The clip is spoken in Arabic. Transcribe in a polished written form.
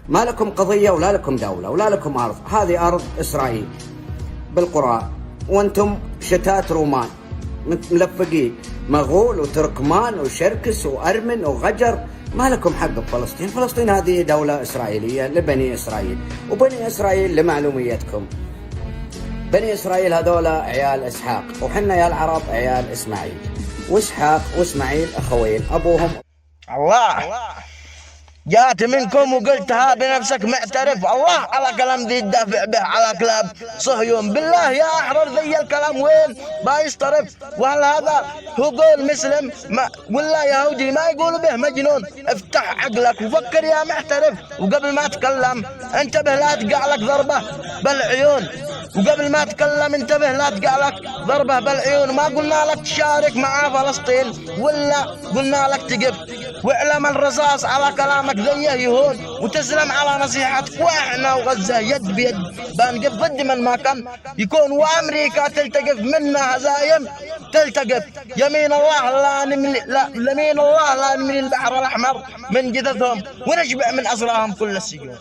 ما لكم قضية ولا لكم دولة ولا لكم أرض. هذه أرض إسرائيل بالقرآن، وأنتم شتات رومان ملفقين، مغول وتركمان وشركس وأرمن وغجر. ما لكم حق بفلسطين. فلسطين هذه دولة إسرائيلية لبني إسرائيل. وبني إسرائيل لمعلوميتكم، بني إسرائيل هذولا عيال إسحاق، وحنا يا العرب عيال إسماعيل. وإسحاق وإسماعيل أخوين أبوهم. الله جات منكم وقلتها بنفسك معترف. الله على كلام ذي الدافع به على كلاب صهيون. بالله يا أحرر ذي الكلام وين بايصطرف؟ وهل هذا هو قول مسلم ولا يهودي؟ ما يقول به مجنون. افتح عقلك وفكر يا محترف، وقبل ما تكلم انتبه لا تقع لك ضربة بالعيون. وقبل ما تكلم انتبه لا تقع لك ضربة بالعيون. ما قلنا لك تشارك مع فلسطين ولا قلنا لك تقف. واعلم الرصاص على كلامك ذيه يهون، وتسلم على نصيحتك. واحنا وغزة يد بيد بنقف ضد من ما كان يكون، وامريكا تلتقف منا هزايم تلتقف. يمين الله لا نملي، لا يمين الله لا نملي البحر الاحمر من جثثهم، ونشبع من اسراهم كل السجون.